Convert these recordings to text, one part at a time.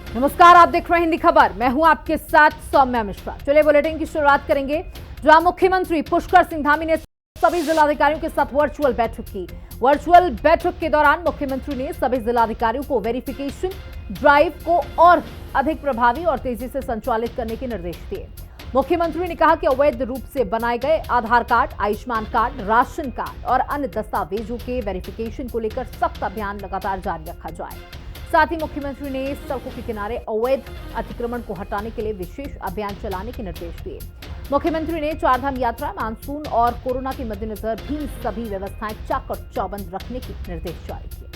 नमस्कार, आप देख रहे हैं हिंदी खबर। मैं हूं आपके साथ सौम्या मिश्रा। चलिए बुलेटिन की शुरुआत करेंगे, जहां मुख्यमंत्री पुष्कर सिंह धामी ने सभी जिलाधिकारियों के साथ वर्चुअल बैठक की। वर्चुअल बैठक के दौरान मुख्यमंत्री ने सभी जिलाधिकारियों को वेरिफिकेशन ड्राइव को और अधिक प्रभावी और तेजी से संचालित करने के निर्देश दिए। मुख्यमंत्री ने कहा कि अवैध रूप से बनाए गए Aadhaar card, Ayushman card, ration card और अन्य दस्तावेजों के वेरिफिकेशन को लेकर सख्त अभियान लगातार जारी रखा जाए। साथ ही मुख्यमंत्री ने सड़कों के किनारे अवैध अतिक्रमण को हटाने के लिए विशेष अभियान चलाने के निर्देश दिए। मुख्यमंत्री ने चारधाम यात्रा, मानसून और कोरोना के मद्देनजर भी सभी व्यवस्थाएं चाक और चौबंद रखने के निर्देश जारी किए।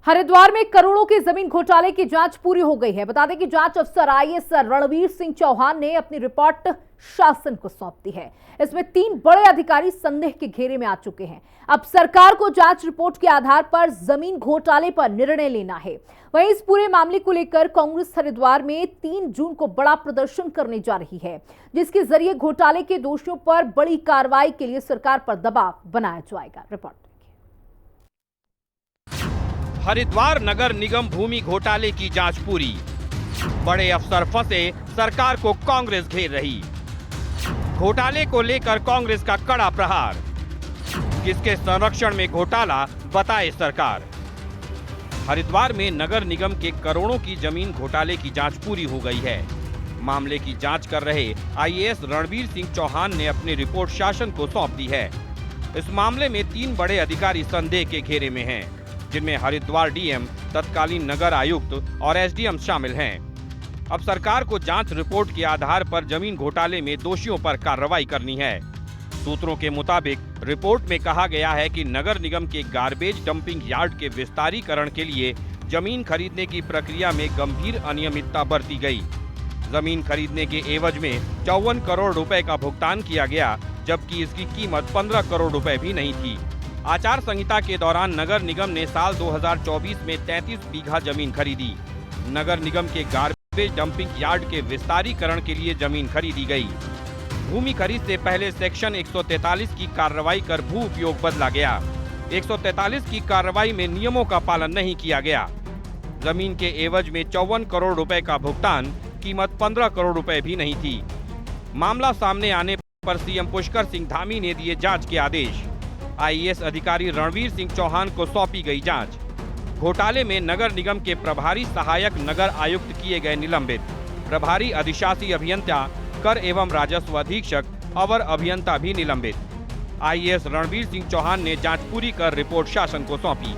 हरिद्वार में करोड़ों के जमीन घोटाले की जांच पूरी हो गई है। बता दें कि जांच अफसर आईएएस रणवीर सिंह चौहान ने अपनी रिपोर्ट शासन को सौंप दी है। इसमें 3 बड़े अधिकारी संदेह के घेरे में आ चुके हैं। अब सरकार को जांच रिपोर्ट के आधार पर जमीन घोटाले पर निर्णय लेना है। वहीं इस पूरे मामले को लेकर कांग्रेस हरिद्वार में 3 जून को बड़ा प्रदर्शन करने जा रही है, जिसके जरिए घोटाले के दोषियों पर बड़ी कार्रवाई के लिए सरकार पर दबाव बनाया जाएगा। रिपोर्ट। हरिद्वार नगर निगम भूमि घोटाले की जांच पूरी। बड़े अफसर फंसे, सरकार को कांग्रेस घेर रही। घोटाले को लेकर कांग्रेस का कड़ा प्रहार। किसके संरक्षण में घोटाला, बताए सरकार। हरिद्वार में नगर निगम के करोड़ों की जमीन घोटाले की जांच पूरी हो गई है। मामले की जांच कर रहे आईएएस रणवीर सिंह चौहान ने अपनी रिपोर्ट शासन को सौंप दी है। इस मामले में 3 बड़े अधिकारी संदेह के घेरे में हैं, जिनमें हरिद्वार डीएम, तत्कालीन नगर आयुक्त और एसडीएम शामिल हैं। अब सरकार को जांच रिपोर्ट के आधार पर जमीन घोटाले में दोषियों पर कार्रवाई करनी है। सूत्रों के मुताबिक रिपोर्ट में कहा गया है कि नगर निगम के गार्बेज डंपिंग यार्ड के विस्तारीकरण के लिए जमीन खरीदने की प्रक्रिया में गंभीर अनियमितता बरती गई। जमीन खरीदने के एवज में 54 करोड़ रुपए का भुगतान किया गया, जबकि इसकी कीमत 15 करोड़ रुपए भी नहीं थी। आचार संहिता के दौरान नगर निगम ने साल 2024 में 33 बीघा जमीन खरीदी। नगर निगम के गार्बेज डंपिंग यार्ड के विस्तारीकरण के लिए जमीन खरीदी गई। भूमि खरीद से पहले सेक्शन 143 की कार्रवाई कर भू उपयोग बदला गया। 143 की कार्रवाई में नियमों का पालन नहीं किया गया। जमीन के एवज में 54 करोड़ रुपए का भुगतान, कीमत 15 करोड़ रुपए भी नहीं थी। मामला सामने आने पर सीएम पुष्कर सिंह धामी ने दिए जांच के आदेश। आईएएस अधिकारी रणवीर सिंह चौहान को सौंपी गई जांच। घोटाले में नगर निगम के प्रभारी सहायक नगर आयुक्त किए गए निलंबित। प्रभारी अधिशासी अभियंता, कर एवं राजस्व अधीक्षक, अवर अभियंता भी निलंबित। आईएएस रणवीर सिंह चौहान ने जांच पूरी कर रिपोर्ट शासन को सौंपी।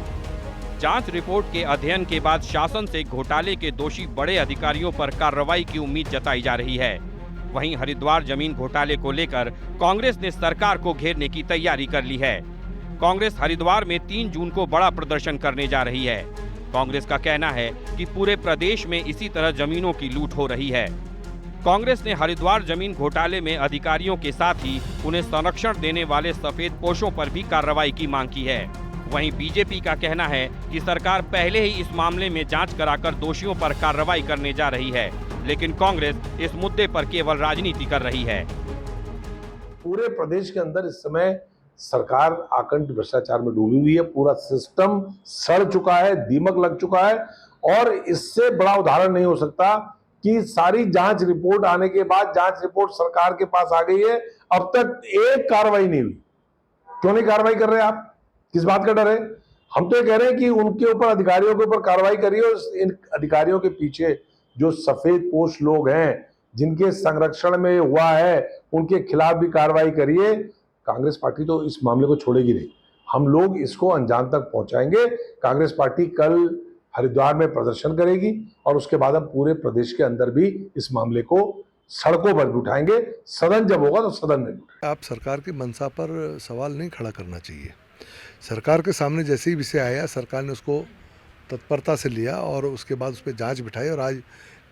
जांच रिपोर्ट के अध्ययन के बाद शासन से घोटाले के दोषी बड़े अधिकारियों पर कार्रवाई की उम्मीद जताई जा रही है। वहीं हरिद्वार जमीन घोटाले को लेकर कांग्रेस ने सरकार को घेरने की तैयारी कर ली है। कांग्रेस हरिद्वार में 3 जून को बड़ा प्रदर्शन करने जा रही है। कांग्रेस का कहना है कि पूरे प्रदेश में इसी तरह जमीनों की लूट हो रही है। कांग्रेस ने हरिद्वार जमीन घोटाले में अधिकारियों के साथ ही उन्हें संरक्षण देने वाले सफेद पोशों पर भी कार्रवाई की मांग की है। वहीं बीजेपी का कहना है कि सरकार पहले ही इस मामले में जांच कराकर दोषियों पर कार्रवाई करने जा रही है, लेकिन कांग्रेस इस मुद्दे पर केवल राजनीति कर रही है। पूरे प्रदेश के अंदर इस समय सरकार आकंठ भ्रष्टाचार में डूबी हुई है। पूरा सिस्टम सड़ चुका है, दीमक लग चुका है, और इससे बड़ा उदाहरण नहीं हो सकता कि सारी जांच रिपोर्ट आने के बाद जांच रिपोर्ट सरकार के पास आ गई है, अब तक एक कार्रवाई नहीं हुई। क्यों नहीं कार्रवाई कर रहे आप? किस बात का डर है? हम तो ये कह रहे हैं कि उनके ऊपर, अधिकारियों के ऊपर कार्रवाई करिए, और इन अधिकारियों के पीछे जो सफेद पोश लोग हैं, जिनके संरक्षण में हुआ है, उनके खिलाफ भी कार्रवाई करिए। कांग्रेस पार्टी तो इस मामले को छोड़ेगी नहीं। हम लोग इसको अंजाम तक पहुंचाएंगे। कांग्रेस पार्टी कल हरिद्वार में प्रदर्शन करेगी, और उसके बाद हम पूरे प्रदेश के अंदर भी इस मामले को सड़कों पर भी उठाएंगे। सदन जब होगा तो सदन में भी। आप सरकार की मंशा पर सवाल नहीं खड़ा करना चाहिए। सरकार के सामने जैसे ही विषय आया, सरकार ने उसको तत्परता से लिया और उसके बाद उस पर जांच बिठाई, और आज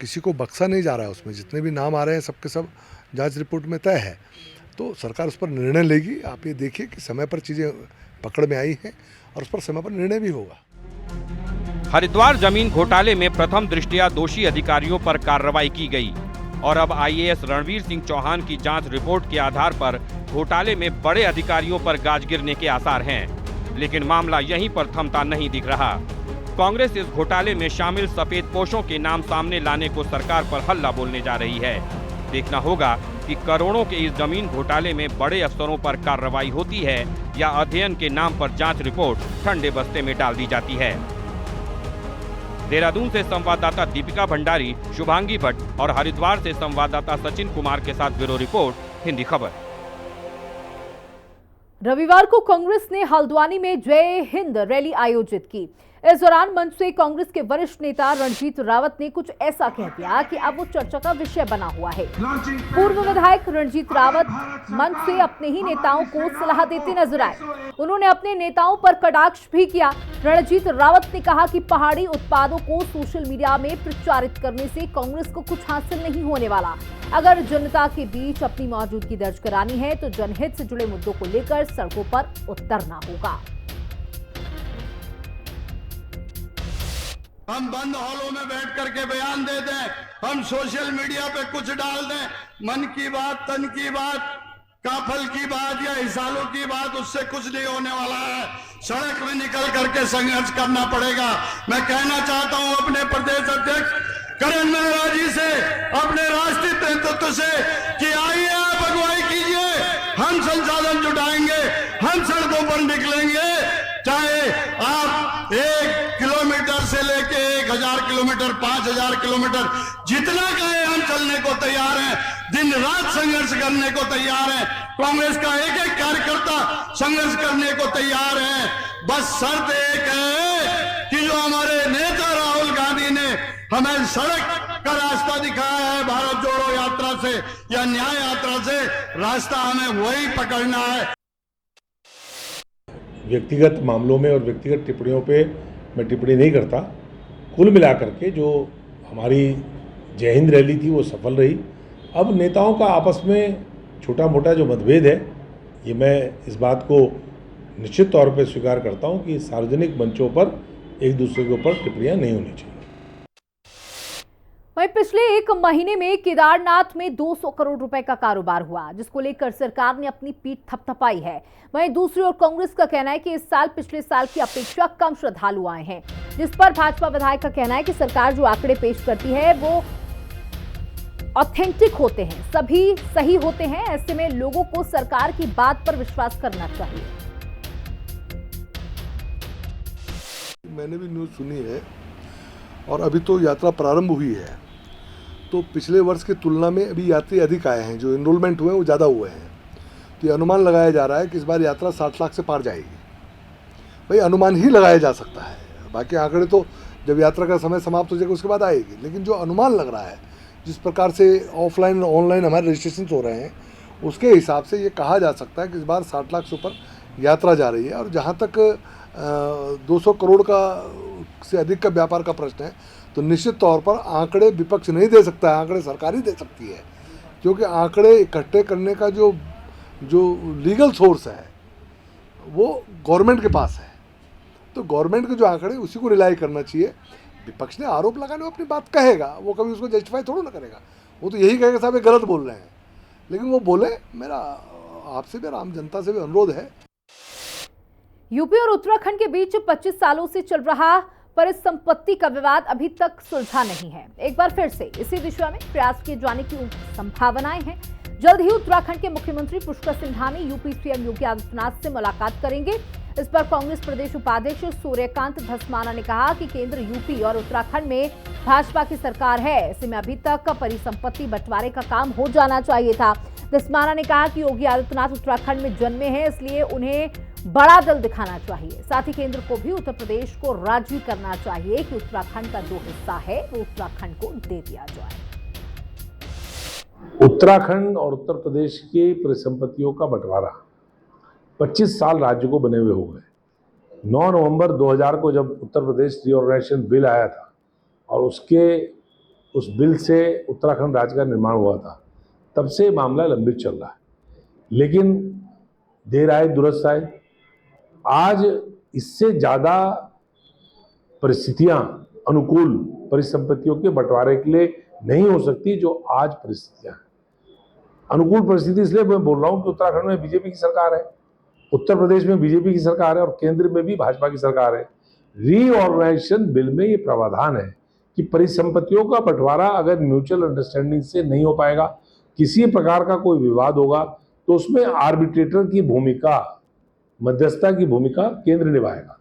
किसी को बख्शा नहीं जा रहा है। उसमें जितने भी नाम आ रहे हैं सबके सब जांच रिपोर्ट में तय है। तो सरकार उस पर निर्णय लेगी। आप ये देखिए कि समय पर चीज़ें पकड़ में आई हैं, और उस पर समय पर निर्णय भी होगा। हरिद्वार जमीन घोटाले में प्रथम दृष्टया दोषी अधिकारियों पर कार्रवाई की गई। और अब आईएएस रणवीर सिंह चौहान की जांच रिपोर्ट के आधार पर घोटाले में बड़े अधिकारियों पर गाज गिरने के आसार हैं। लेकिन मामला यहीं पर थमता नहीं दिख रहा। कांग्रेस इस घोटाले में शामिल सफेदपोशों के नाम सामने लाने को सरकार पर हल्ला बोलने जा रही है। देखना होगा कि करोड़ों के इस जमीन घोटाले में बड़े अफसरों पर कार्रवाई होती है या अध्ययन के नाम पर जांच रिपोर्ट ठंडे बस्ते में डाल दी जाती है। देहरादून से संवाददाता दीपिका भंडारी, शुभांगी भट्ट और हरिद्वार से संवाददाता सचिन कुमार के साथ ब्यूरो रिपोर्ट, हिंदी खबर। रविवार को कांग्रेस ने हल्द्वानी में जय हिंद रैली आयोजित की। इस दौरान मंच से कांग्रेस के वरिष्ठ नेता रणजीत रावत ने कुछ ऐसा कह दिया कि अब वो चर्चा का विषय बना हुआ है। पूर्व विधायक रणजीत रावत मंच से अपने ही नेताओं को सलाह देते नजर आए। उन्होंने अपने नेताओं पर कटाक्ष भी किया। रणजीत रावत ने कहा कि पहाड़ी उत्पादों को सोशल मीडिया में प्रचारित करने से कांग्रेस को कुछ हासिल नहीं होने वाला। अगर जनता के बीच अपनी मौजूदगी दर्ज करानी है तो जनहित से जुड़े मुद्दों को लेकर सड़कों पर उतरना होगा। हम बंद हॉलों में बैठ करके बयान दे दें, हम सोशल मीडिया पे कुछ डाल दें, मन की बात, तन की बात, काफल की बात या हिसालों की बात, उससे कुछ नहीं होने वाला है। सड़क में निकल करके संघर्ष करना पड़ेगा। मैं कहना चाहता हूं अपने प्रदेश अध्यक्ष करण मेहरा जी से, अपने राष्ट्रीय नेतृत्व से कि आइए आप अगुवाई कीजिए, हम संसाधन जुटाएंगे, हम सड़कों पर निकलेंगे, चाहे आप 1 किलोमीटर से लेके 1000 किलोमीटर, 5000 किलोमीटर, जितना कहे हम चलने को तैयार हैं, दिन रात संघर्ष करने को तैयार हैं। कांग्रेस का एक एक कार्यकर्ता संघर्ष करने को तैयार है। बस शर्त एक है कि जो हमारे नेता राहुल गांधी ने हमें सड़क का रास्ता दिखाया है, भारत जोड़ो यात्रा से या न्याय यात्रा से, रास्ता हमें वही पकड़ना है। व्यक्तिगत मामलों में और व्यक्तिगत टिप्पणियों पे मैं टिप्पणी नहीं करता। कुल मिलाकर के जो हमारी जय हिंद रैली थी वो सफल रही। अब नेताओं का आपस में छोटा मोटा जो मतभेद है, ये मैं इस बात को निश्चित तौर पे स्वीकार करता हूँ कि सार्वजनिक मंचों पर एक दूसरे के ऊपर टिप्पणियाँ नहीं होनी चाहिए। वहीं पिछले 1 महीने में केदारनाथ में 200 करोड़ रुपए का कारोबार हुआ, जिसको लेकर सरकार ने अपनी पीठ थपथपाई है। वहीं दूसरी ओर कांग्रेस का कहना है कि इस साल पिछले साल की अपेक्षा कम श्रद्धालु आए हैं, जिस पर भाजपा विधायक का कहना है कि सरकार जो आंकड़े पेश करती है वो ऑथेंटिक होते हैं, सभी सही होते हैं। ऐसे में लोगों को सरकार की बात पर विश्वास करना चाहिए। मैंने भी न्यूज़ सुनी है और अभी तो यात्रा प्रारंभ हुई है, तो पिछले वर्ष की तुलना में अभी यात्री अधिक आए हैं, जो इनरोलमेंट हुए हैं वो ज़्यादा हुए हैं। तो ये अनुमान लगाया जा रहा है कि इस बार यात्रा 60 लाख से पार जाएगी। भाई अनुमान ही लगाया जा सकता है, बाकी आंकड़े तो जब यात्रा का समय समाप्त हो जाएगा उसके बाद आएगी। लेकिन जो अनुमान लग रहा है, जिस प्रकार से ऑफलाइन ऑनलाइन हमारे रजिस्ट्रेशन हो रहे हैं, उसके हिसाब से ये कहा जा सकता है कि इस बार 60 लाख से ऊपर यात्रा जा रही है। और जहाँ तक 200 करोड़ का से अधिक का व्यापार का प्रश्न है, तो निश्चित तौर पर आंकड़े विपक्ष नहीं दे सकता है, आंकड़े सरकार ही दे सकती है, क्योंकि आंकड़े इकट्ठे करने का जो लीगल सोर्स है वो गवर्नमेंट के पास है। तो गवर्नमेंट के जो आंकड़े उसी को रिलाई करना चाहिए। विपक्ष ने आरोप लगाने में अपनी बात कहेगा, वो कभी उसको जस्टिफाई थोड़ा ना करेगा। वो तो यही कहेगा साहब ये गलत बोल रहे हैं, लेकिन वो बोले। मेरा आपसे भी और आम जनता से भी अनुरोध है। यूपी और उत्तराखंड के बीच 25 सालों से चल रहा परिसंपत्ति का विवाद अभी तक सुलझा नहीं है। एक बार फिर से इसी दिशा में प्रयास किए जाने की संभावनाएं हैं। जल्द ही उत्तराखंड के मुख्यमंत्री पुष्कर सिंह धामी यूपी सीएम योगी आदित्यनाथ से मुलाकात करेंगे। इस पर कांग्रेस प्रदेश उपाध्यक्ष सूर्यकांत धस्माना ने कहा कि केंद्र यूपी और उत्तराखंड में भाजपा की सरकार है, ऐसे में अभी तक परिसंपत्ति बंटवारे का काम हो जाना चाहिए था। धस्माना ने कहा कि योगी आदित्यनाथ उत्तराखंड में जन्मे हैं, इसलिए उन्हें बड़ा दल दिखाना चाहिए। साथ ही केंद्र को भी उत्तर प्रदेश को राजी करना चाहिए कि उत्तराखंड का जो हिस्सा है वो उत्तराखंड को दे दिया जाए। उत्तराखंड और उत्तर प्रदेश की परिसंपत्तियों का बंटवारा 25 साल राज्य को बने हुए हो गए। 9 नवंबर 2000 को जब उत्तर प्रदेश रीऑर्गेनाइजेशन बिल आया था और उस बिल से उत्तराखंड राज्य का निर्माण हुआ था, तब से मामला लंबित चल रहा है। लेकिन देर आए दुरुस्त आए। आज इससे ज़्यादा परिस्थितियां अनुकूल परिसंपत्तियों के बंटवारे के लिए नहीं हो सकती जो आज परिस्थितियां हैं। अनुकूल परिस्थिति इसलिए मैं बोल रहा हूं कि उत्तराखंड में बीजेपी की सरकार है, उत्तर प्रदेश में बीजेपी की सरकार है और केंद्र में भी भाजपा की सरकार है। रीऑर्गेनाइजेशन बिल में ये प्रावधान है कि परिसंपत्तियों का बंटवारा अगर म्यूचुअल अंडरस्टैंडिंग से नहीं हो पाएगा, किसी प्रकार का कोई विवाद होगा, तो उसमें आर्बिट्रेटर की भूमिका, मध्यस्थता की भूमिका केंद्र निभाएगा।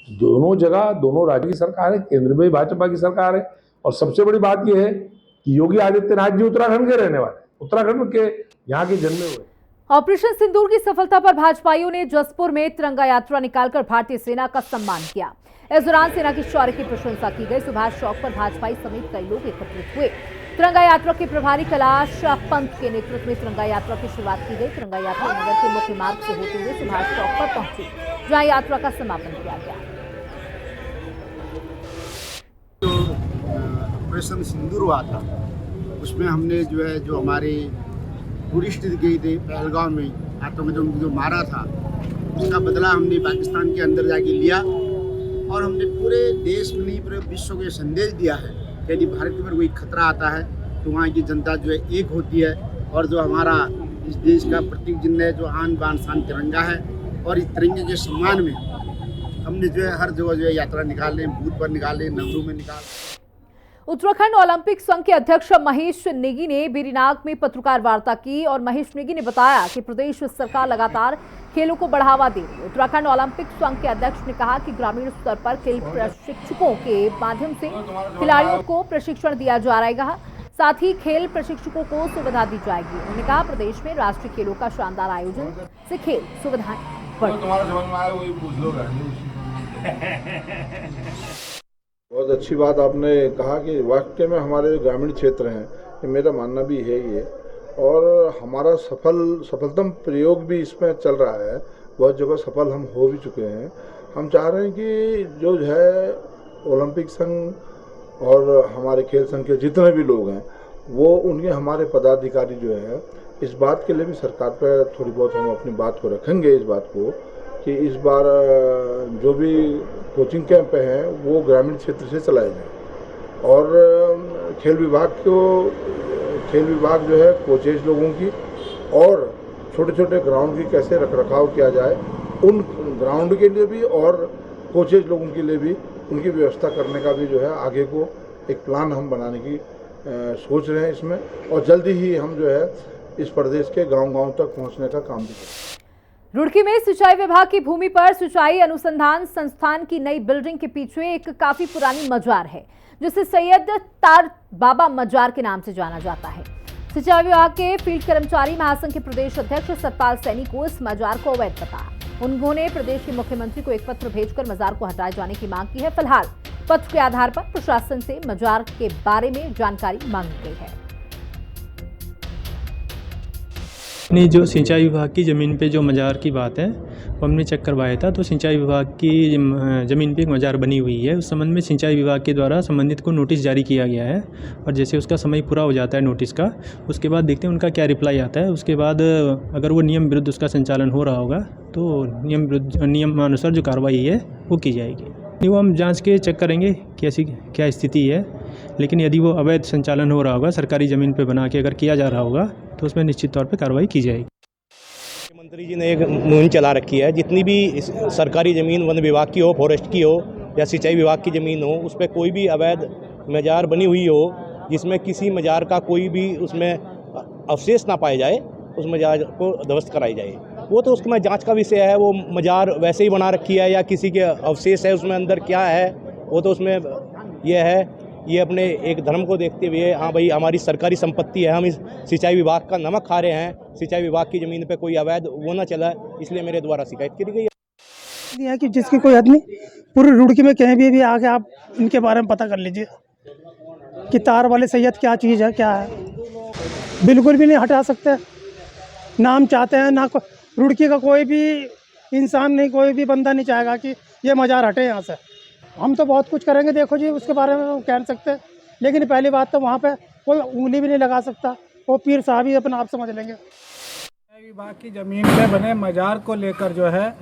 दोनों जगह दोनों राज्य की सरकार है, केंद्र में भाजपा की सरकार है। और सबसे बड़ी बात यह है कि योगी आदित्यनाथ जी उत्तराखंड के रहने वाले, उत्तराखंड के यहाँ के जन्मे हुए। ऑपरेशन सिंदूर की सफलता पर भाजपाइयों ने जसपुर में तिरंगा यात्रा निकालकर भारतीय सेना का सम्मान किया। इस दौरान सेना की शौर्य की प्रशंसा की गई। सुभाष चौक पर भाजपाई समेत कई लोग एकत्रित हुए। तिरंगा यात्रा के प्रभारी कैलाश पंत के नेतृत्व में तिरंगा यात्रा की शुरुआत की गई। तिरंगा यात्रा नगर के मुख्य मार्ग से होते हुए सुभाष चौक पर पहुंची, जहां यात्रा का समापन किया गया। ऑपरेशन सिंदूर हुआ था, उसमें हमने जो हमारे टूरिस्ट गए थे पहलगांव में, आतंकवादियों जो मारा था, उसका बदला हमने पाकिस्तान के अंदर जाके लिया और हमने पूरे देश में नहीं पूरे विश्व को ये संदेश दिया है कि यदि भारत पर कोई खतरा आता है तो वहाँ की जनता एक होती है। और जो हमारा इस देश का प्रतीक चिन्ह है, जो आन बान शान तिरंगा है, और इस तिरंगे के सम्मान में हमने हर जगह यात्रा निकाले, बूथ पर निकाले, नगरों में निकाले। उत्तराखंड ओलंपिक संघ के अध्यक्ष महेश नेगी ने बेरीनाग में पत्रकार वार्ता की और महेश नेगी ने बताया कि प्रदेश सरकार लगातार खेलों को बढ़ावा दे रही है। उत्तराखंड ओलंपिक संघ के अध्यक्ष ने कहा कि ग्रामीण स्तर पर खेल प्रशिक्षकों के माध्यम से खिलाड़ियों को प्रशिक्षण दिया जा रहेगा, साथ ही खेल प्रशिक्षकों को सुविधा दी जाएगी। उन्होंने कहा प्रदेश में राष्ट्रीय खेलों का शानदार आयोजन से खेल सुविधाएं बहुत अच्छी बात आपने कहा कि वाकई में हमारे ग्रामीण क्षेत्र हैं, ये मेरा मानना भी है ये, और हमारा सफलतम प्रयोग भी इसमें चल रहा है। बहुत जगह सफल हम हो भी चुके हैं। हम चाह रहे हैं कि जो है ओलंपिक संघ और हमारे खेल संघ के जितने भी लोग हैं, वो उनके हमारे पदाधिकारी जो है, इस बात के लिए भी सरकार पर थोड़ी बहुत हम अपनी बात को रखेंगे, इस बात को कि इस बार जो भी कोचिंग कैंप हैं वो ग्रामीण क्षेत्र से चलाए जाए और खेल विभाग जो है कोचेज लोगों की और छोटे छोटे ग्राउंड की कैसे रखरखाव किया जाए, उन ग्राउंड के लिए भी और कोचेज लोगों के लिए भी उनकी व्यवस्था करने का भी जो है आगे को एक प्लान हम बनाने की सोच रहे हैं इसमें, और जल्दी ही हम जो है इस प्रदेश के गांव-गांव तक पहुंचने का काम भी करेंगे। रुड़की में सिंचाई विभाग की भूमि पर सिंचाई अनुसंधान संस्थान की नई बिल्डिंग के पीछे एक काफी पुरानी मजार है, जिसे सैयद तार बाबा मजार के नाम से जाना जाता है। सिंचाई विभाग के फील्ड कर्मचारी महासंघ के प्रदेश अध्यक्ष सतपाल सैनी को इस मजार को अवैध बताया। उन्होंने प्रदेश के मुख्यमंत्री को एक पत्र भेजकर मजार को हटाए जाने की मांग की है। फिलहाल पत्र के आधार पर प्रशासन से मजार के बारे में जानकारी मांगी गई है। नहीं, जो सिंचाई विभाग की ज़मीन पे जो मजार की बात है वो हमने चेक करवाया था, तो सिंचाई विभाग की ज़मीन पे एक मजार बनी हुई है। उस संबंध में सिंचाई विभाग के द्वारा संबंधित को नोटिस जारी किया गया है और जैसे उसका समय पूरा हो जाता है नोटिस का, उसके बाद देखते हैं उनका क्या रिप्लाई आता है। उसके बाद अगर वो नियम विरुद्ध उसका संचालन हो रहा होगा तो नियमानुसार जो कार्रवाई है वो की जाएगी। नहीं, वो हम जाँच के चेक करेंगे कैसी क्या स्थिति है, लेकिन यदि वो अवैध संचालन हो रहा होगा, सरकारी ज़मीन पे बना के अगर किया जा रहा होगा तो उसमें निश्चित तौर पे कार्रवाई की जाएगी। मुख्यमंत्री जी ने एक मुहिम चला रखी है, जितनी भी सरकारी ज़मीन वन विभाग की हो, फॉरेस्ट की हो या सिंचाई विभाग की ज़मीन हो, उस पर कोई भी अवैध मजार बनी हुई हो जिसमें किसी मजार का कोई भी उसमें अवशेष ना पाए जाए, उस मजार को ध्वस्त कराई जाए। वो तो उसमें जाँच का विषय है, वो मजार वैसे ही बना रखी है या किसी के अवशेष है उसमें अंदर क्या है, वो तो उसमें यह है ये अपने एक धर्म को देखते हुए, हाँ भाई हमारी सरकारी संपत्ति है, हम इस सिंचाई विभाग का नमक खा रहे हैं, सिंचाई विभाग की ज़मीन पे कोई अवैध वो ना चला, इसलिए मेरे द्वारा शिकायत की गई है कि जिसकी कोई हद नहीं। पूरी रुड़की में कहीं भी आके आप इनके बारे में पता कर लीजिए कि तार वाले सैयद क्या चीज़ है, क्या है। बिल्कुल भी नहीं हटा सकते, नाम चाहते हैं ना। रुड़की का कोई भी इंसान नहीं, कोई भी बंदा नहीं चाहेगा कि ये मजार हटे यहाँ से। हम तो बहुत कुछ करेंगे, देखो जी उसके बारे में कह नहीं सकते, लेकिन पहली बात तो वहाँ पे कोई उंगली भी नहीं लगा सकता, वो पीर साहब ही अपना आप समझ लेंगे। विभाग की ज़मीन पे बने मजार को लेकर जो है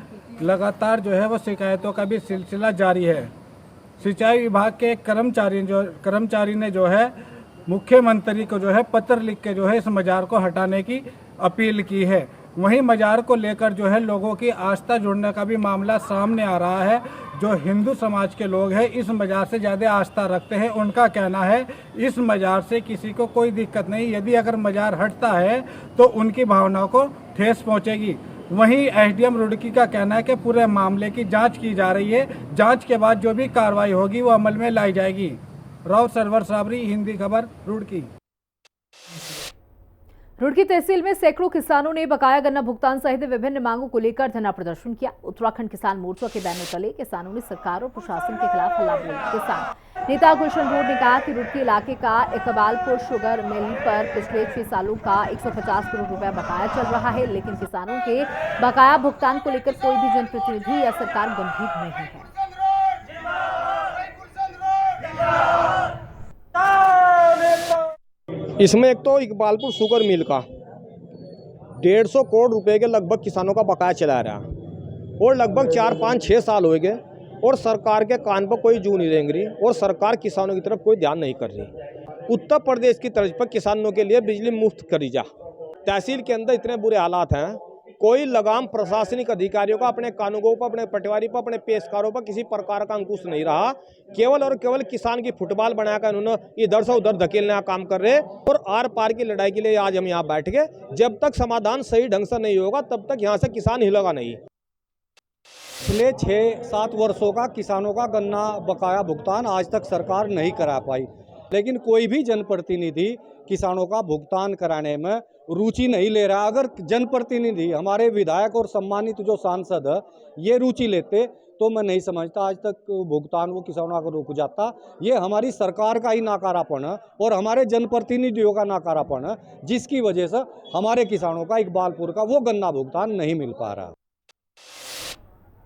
लगातार जो है वो शिकायतों का भी सिलसिला जारी है। सिंचाई विभाग के एक कर्मचारी ने जो है मुख्यमंत्री को जो है पत्र लिख के जो है इस मजार को हटाने की अपील की है। वहीं मजार को लेकर जो है लोगों की आस्था जुड़ने का भी मामला सामने आ रहा है। जो हिंदू समाज के लोग हैं इस मजार से ज़्यादा आस्था रखते हैं। उनका कहना है इस मजार से किसी को कोई दिक्कत नहीं, यदि अगर मजार हटता है तो उनकी भावनाओं को ठेस पहुंचेगी। वहीं एसडीएम रुड़की का कहना है कि पूरे मामले की जांच की जा रही है, जांच के बाद जो भी कार्रवाई होगी वो अमल में लाई जाएगी। राव सरवर साबरी, हिंदी खबर, रुड़की। रुड़की तहसील में सैकड़ों किसानों ने बकाया गन्ना भुगतान सहित विभिन्न मांगों को लेकर धरना प्रदर्शन किया। उत्तराखंड किसान मोर्चा के बैनर तले किसानों ने सरकार और प्रशासन के खिलाफ हल्ला बोला। किसान नेता गुलशन रोड ने कहा कि रुड़की इलाके का इकबालपुर शुगर मिल पर पिछले 6 सालों का 150 करोड़ रुपया बकाया चल रहा है, लेकिन किसानों के बकाया भुगतान को लेकर कोई भी जनप्रतिनिधि या सरकार गंभीर नहीं है। इसमें एक तो इकबालपुर शुगर मिल का 150 करोड़ रुपए के लगभग किसानों का बकाया चला रहा और लगभग 4, 5, 6 साल हो गए और सरकार के कान पर कोई जू नहीं रेंग रही और सरकार किसानों की तरफ कोई ध्यान नहीं कर रही। उत्तर प्रदेश की तर्ज पर किसानों के लिए बिजली मुफ्त करी जा। तहसील के अंदर इतने बुरे हालात हैं, कोई लगाम प्रशासनिक अधिकारियों का अपने कानूनों पर, अपने पटवारी पर, अपने पेशकारों पर किसी प्रकार का अंकुश नहीं रहा। केवल और केवल किसान की फुटबॉल बनाकर उन्होंने इधर से उधर धकेलने का काम कर रहे और आर पार की लड़ाई के लिए आज हम यहाँ बैठ गए। जब तक समाधान सही ढंग से नहीं होगा तब तक यहाँ से किसान हिलेगा नहीं। पिछले 6-7 वर्षों का किसानों का गन्ना बकाया भुगतान आज तक सरकार नहीं करा पाई, लेकिन कोई भी जनप्रतिनिधि किसानों का भुगतान कराने में रुचि नहीं ले रहा। अगर जनप्रतिनिधि, हमारे विधायक और सम्मानित जो सांसद ये रुचि लेते तो मैं नहीं समझता आज तक भुगतान वो किसानों का रुक जाता। ये हमारी सरकार का ही नाकारापन है और हमारे जनप्रतिनिधियों का नाकारापन है, जिसकी वजह से हमारे किसानों का इकबालपुर का वो गन्ना भुगतान नहीं मिल पा रहा।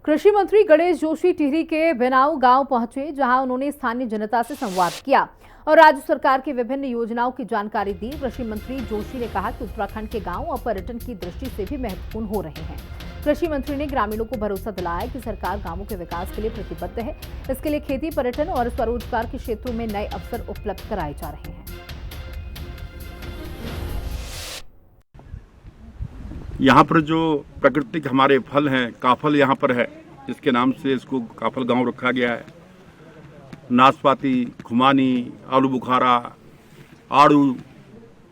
कृषि मंत्री गणेश जोशी टिहरी के बेनाऊ गांव पहुंचे, जहां उन्होंने स्थानीय जनता से संवाद किया और राज्य सरकार की विभिन्न योजनाओं की जानकारी दी। कृषि मंत्री जोशी ने कहा कि उत्तराखंड के गांव अब पर्यटन की दृष्टि से भी महत्वपूर्ण हो रहे हैं। कृषि मंत्री ने ग्रामीणों को भरोसा दिलाया कि सरकार गांवों के विकास के लिए प्रतिबद्ध है। इसके लिए खेती, पर्यटन और स्वरोजगार के क्षेत्रों में नए अवसर उपलब्ध कराए जा रहे हैं। यहाँ पर जो प्राकृतिक हमारे फल हैं, काफल यहाँ पर है, जिसके नाम से इसको काफल गांव रखा गया है। नाशपाती, खुमानी, आलू बुखारा, आड़ू,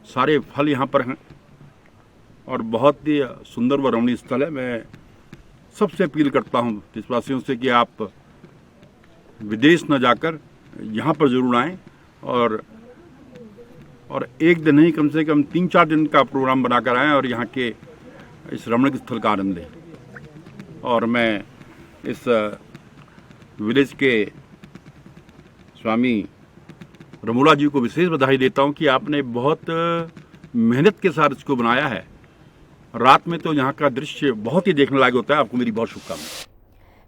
सारे फल यहाँ पर हैं और बहुत ही सुंदर व रमणीय स्थल है। मैं सबसे अपील करता हूँ देशवासियों से कि आप विदेश न जाकर यहाँ पर जरूर आएँ और एक दिन नहीं, कम से कम 3-4 दिन का प्रोग्राम बनाकर आएँ और यहाँ के इस रमणीय स्थल का आनंद लें। और मैं इस विलेज के स्वामी रमोला जी को विशेष बधाई देता हूं कि आपने बहुत मेहनत के साथ इसको बनाया है। रात में तो यहाँ का दृश्य बहुत ही देखने लायक होता है। आपको मेरी बहुत शुभकामनाएं।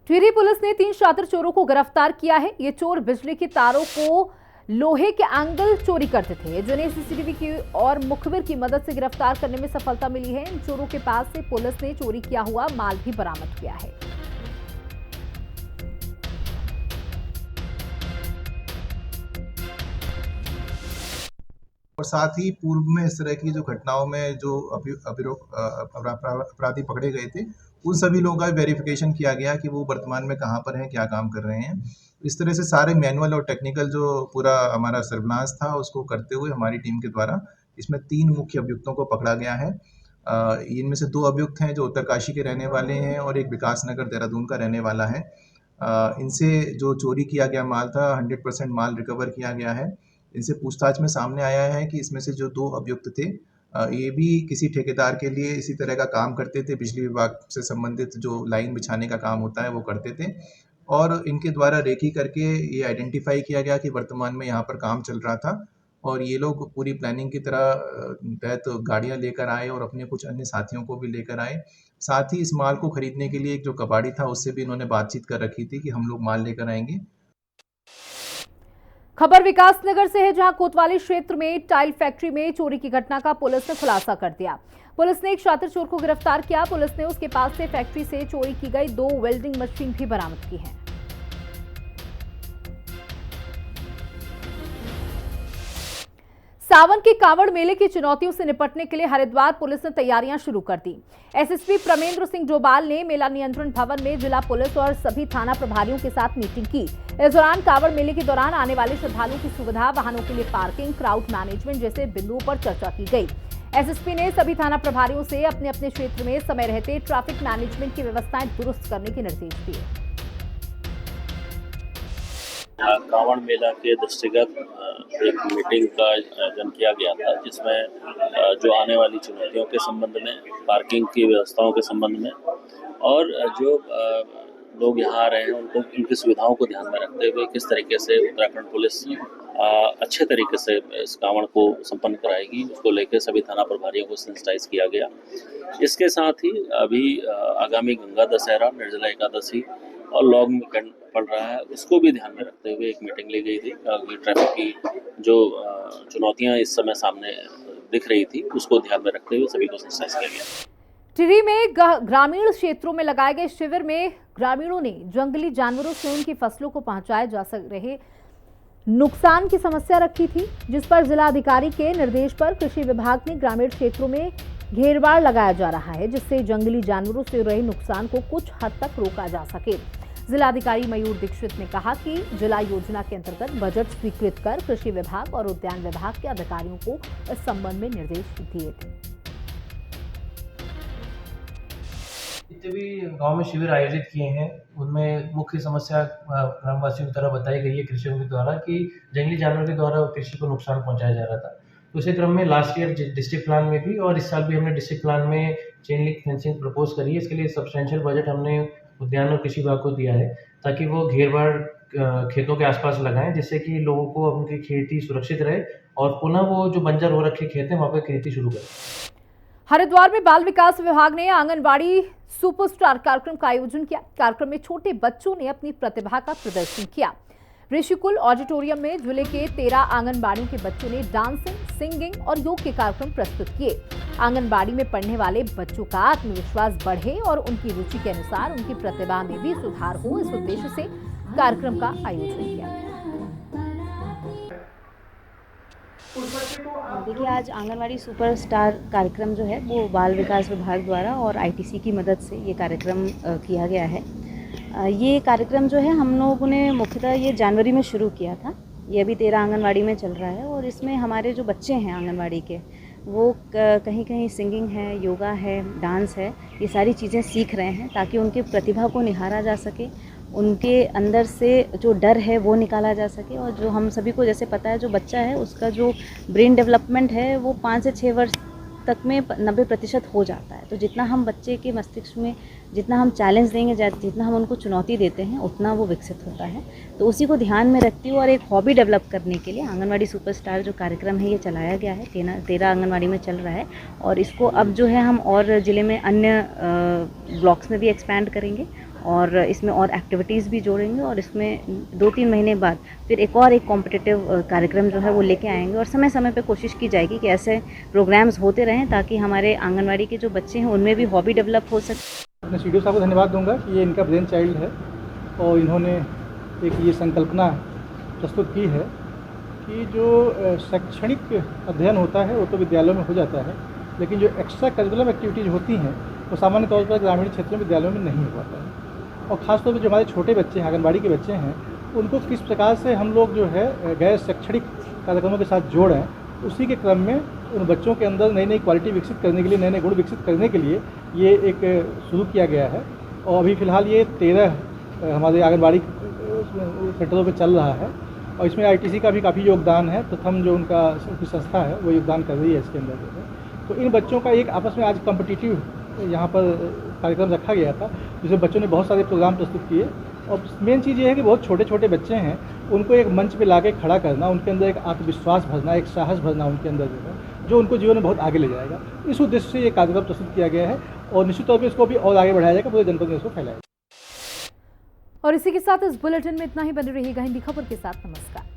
टिहरी पुलिस ने 3 शातिर चोरों को गिरफ्तार किया है। ये चोर बिजली की तारों को लोहे के एंगल चोरी करते थे, जिन्हें सीसीटीवी की और मुखबिर की मदद से गिरफ्तार करने में सफलता मिली है। इन चोरों के पास से पुलिस ने चोरी किया हुआ माल भी बरामद किया है। और साथ ही पूर्व में इस तरह की जो घटनाओं में जो अपराधी पकड़े गए थे, उन सभी लोगों का वेरिफिकेशन किया गया कि वो वर्तमान में कहाँ पर हैं, क्या काम कर रहे हैं। इस तरह से सारे मैनुअल और टेक्निकल जो पूरा हमारा सर्विलांस था उसको करते हुए हमारी टीम के द्वारा इसमें 3 मुख्य अभियुक्तों को पकड़ा गया है। इनमें से 2 अभियुक्त हैं जो उत्तरकाशी के रहने वाले हैं और एक विकासनगर देहरादून का रहने वाला है। इनसे जो चोरी किया गया माल था 100% माल रिकवर किया गया है। इनसे पूछताछ में सामने आया है कि इसमें से जो 2 अभियुक्त थे ये भी किसी ठेकेदार के लिए इसी तरह का काम करते थे। बिजली विभाग से संबंधित जो लाइन बिछाने का काम होता है वो करते थे और इनके द्वारा रेकी करके ये आइडेंटिफाई किया गया कि वर्तमान में यहाँ पर काम चल रहा था और ये लोग पूरी प्लानिंग की तरह तहत गाड़ियाँ लेकर आए और अपने कुछ अन्य साथियों को भी लेकर आए। साथ ही इस माल को खरीदने के लिए एक जो कबाड़ी था उससे भी इन्होंने बातचीत कर रखी थी कि हम लोग माल लेकर आएंगे। खबर विकासनगर से है, जहां कोतवाली क्षेत्र में टाइल फैक्ट्री में चोरी की घटना का पुलिस ने खुलासा कर दिया। पुलिस ने एक शातिर चोर को गिरफ्तार किया। पुलिस ने उसके पास से फैक्ट्री से चोरी की गई 2 वेल्डिंग मशीन भी बरामद की है। सावन के कांवड़ मेले की चुनौतियों से निपटने के लिए हरिद्वार पुलिस ने तैयारियां शुरू कर दी। एसएसपी प्रमेंद्र सिंह डोभाल ने मेला नियंत्रण भवन में जिला पुलिस और सभी थाना प्रभारियों के साथ मीटिंग की। इस दौरान कांवड़ मेले के दौरान आने वाले श्रद्धालुओं की सुविधा, वाहनों के लिए पार्किंग, क्राउड मैनेजमेंट जैसे बिंदुओं पर चर्चा की गई। एसएसपी ने सभी थाना प्रभारियों से अपने अपने क्षेत्र में समय रहते ट्रैफिक मैनेजमेंट की व्यवस्थाएं दुरुस्त करने के निर्देश दिए। कांवड़ मेला के दृष्टिगत एक मीटिंग का आयोजन किया गया था, जिसमें जो आने वाली चुनौतियों के संबंध में, पार्किंग की व्यवस्थाओं के संबंध में और जो लोग यहाँ आ रहे हैं उनको उनकी सुविधाओं को ध्यान में रखते हुए किस तरीके से उत्तराखंड पुलिस अच्छे तरीके से इस कांवड़ को संपन्न कराएगी, उसको लेकर सभी थाना प्रभारियों को सेंसिटाइज किया गया। इसके साथ ही अभी आगामी गंगा दशहरा, निर्जला एकादशी और लॉन्ग वीकेंड पड़ रहा है, उसको भी ध्यान में रखते हुए एक मीटिंग ली गई थी। ट्रैफिक की जो चुनौतियां इस समय सामने दिख रही थी, उसको ध्यान में रखते हुए सभी को सेंसिटाइज किया गया। टिहरी में ग्रामीण क्षेत्रों में लगाए गए शिविर में ग्रामीणों ने जंगली जानवरों से उनकी फसलों को पहुंचाए जा रहे नुकसान की समस्या रखी थी, जिस पर जिलाधिकारी के निर्देश पर कृषि विभाग ने ग्रामीण क्षेत्रों में घेरबाड़ लगाया जा रहा है, जिससे जंगली जानवरों से हो रहे नुकसान को कुछ हद तक रोका जा सके। जिलाधिकारी मयूर दीक्षित ने कहा कि जिला योजना के अंतर्गत बजट स्वीकृत कर कृषि विभाग और उद्यान विभाग के अधिकारियों को इस संबंध में निर्देश दिए थे। जितने भी गांव में शिविर आयोजित किए हैं, उनमें मुख्य समस्या ग्रामवासियों की तरह बताई गई है कृषकों के द्वारा कि जंगली जानवरों के द्वारा कृषि को नुकसान पहुंचाया जा रहा था। तो इसी क्रम में लास्ट ईयर डिस्ट्रिक्ट प्लान में भी और इस साल भी हमने डिस्ट्रिक्ट प्लान में चेन लिंक फेंसिंग प्रपोज करी है। इसके लिए सब्सटेंशियल बजट हमने उद्यान और कृषि विभाग को दिया है, ताकि वो घेरबाड़ खेतों के आसपास लगाएं, जिससे कि लोगों को उनकी खेती सुरक्षित रहे और पुनः वो जो बंजर हो रखे खेत हैं वहाँ पर खेती शुरू करें। हरिद्वार में बाल विकास विभाग ने आंगनबाड़ी सुपरस्टार कार्यक्रम का आयोजन किया। कार्यक्रम में छोटे बच्चों ने अपनी प्रतिभा का प्रदर्शन किया। ऋषिकुल ऑडिटोरियम में जिले के 13 आंगनबाड़ियों के बच्चों ने डांसिंग, सिंगिंग और योग के कार्यक्रम प्रस्तुत किए। आंगनबाड़ी में पढ़ने वाले बच्चों का आत्मविश्वास बढ़े और उनकी रुचि के अनुसार उनकी प्रतिभा में भी सुधार हो, इस उद्देश्य से कार्यक्रम का आयोजन किया गया। देखिए, आज आंगनवाड़ी सुपरस्टार कार्यक्रम जो है वो बाल विकास विभाग द्वारा और आईटीसी की मदद से ये कार्यक्रम किया गया है। ये कार्यक्रम जो है हम लोगों ने मुख्यतः ये जनवरी में शुरू किया था। ये अभी 13 आंगनवाड़ी में चल रहा है और इसमें हमारे जो बच्चे हैं आंगनवाड़ी के, वो कहीं कहीं सिंगिंग है, योगा है, डांस है, ये सारी चीज़ें सीख रहे हैं ताकि उनकी प्रतिभा को निखारा जा सके, उनके अंदर से जो डर है वो निकाला जा सके। और जो हम सभी को जैसे पता है, जो बच्चा है उसका जो ब्रेन डेवलपमेंट है वो 5 से 6 वर्ष तक में 90% हो जाता है। तो जितना हम बच्चे के मस्तिष्क में जितना हम चैलेंज देंगे, जितना हम उनको चुनौती देते हैं, उतना वो विकसित होता है। तो उसी को ध्यान में रखती हुए और एक हॉबी डेवलप करने के लिए आंगनवाड़ी सुपरस्टार जो कार्यक्रम है ये चलाया गया है। 13 आंगनवाड़ी में चल रहा है और इसको अब जो है हम और ज़िले में अन्य ब्लॉक्स में भी एक्सपैंड करेंगे और इसमें और एक्टिविटीज़ भी जोड़ेंगे और इसमें 2-3 महीने बाद फिर एक कॉम्पिटिटिव कार्यक्रम जो है वो लेके आएंगे और समय समय पे कोशिश की जाएगी कि ऐसे प्रोग्राम्स होते रहें ताकि हमारे आंगनवाड़ी के जो बच्चे हैं उनमें भी हॉबी डेवलप हो सके। अपने सीडीओ साहब को धन्यवाद दूंगा कि ये इनका ब्रेन चाइल्ड है और इन्होंने एक ये संकल्पना प्रस्तुत की है कि जो शैक्षणिक अध्ययन होता है वो तो विद्यालयों में हो जाता है, लेकिन जो एक्स्ट्रा करिकुलम एक्टिविटीज़ होती हैं वो सामान्य तौर पर ग्रामीण क्षेत्रों में विद्यालयों में नहीं हो पाता है। और ख़ासतौर पर जो हमारे छोटे बच्चे हैं, आंगनबाड़ी के बच्चे हैं, उनको किस प्रकार से हम लोग जो है गैर शैक्षणिक कार्यक्रमों के साथ जोड़ें, उसी के क्रम में उन बच्चों के अंदर नई नई क्वालिटी विकसित करने के लिए, नए नए गुण विकसित करने के लिए ये एक शुरू किया गया है। और अभी फ़िलहाल ये 13 हमारे आंगनबाड़ी सेंटरों पर चल रहा है और इसमें आईटीसी का भी काफ़ी योगदान है। प्रथम जो उनका संस्था है वो योगदान कर रही है इसके अंदर जो है। तो इन बच्चों का एक आपस में आज कॉम्पिटिटिव यहाँ पर कार्यक्रम रखा गया था, जिसमें बच्चों ने बहुत सारे प्रोग्राम प्रस्तुत किए। और मेन चीज़ ये है कि बहुत छोटे छोटे बच्चे हैं, उनको एक मंच पे लाके खड़ा करना, उनके अंदर एक आत्मविश्वास भरना, एक साहस भरना उनके अंदर जो उनको जीवन में बहुत आगे ले जाएगा। इस उद्देश्य से ये कार्यक्रम प्रस्तुत किया गया है और निश्चित तौर पर इसको भी और आगे बढ़ाया जाएगा, पूरे जनपद में इसको फैलाया। और इसी के साथ इस बुलेटिन में इतना ही। बने रहिएगा हिंदी खबर के साथ। नमस्कार।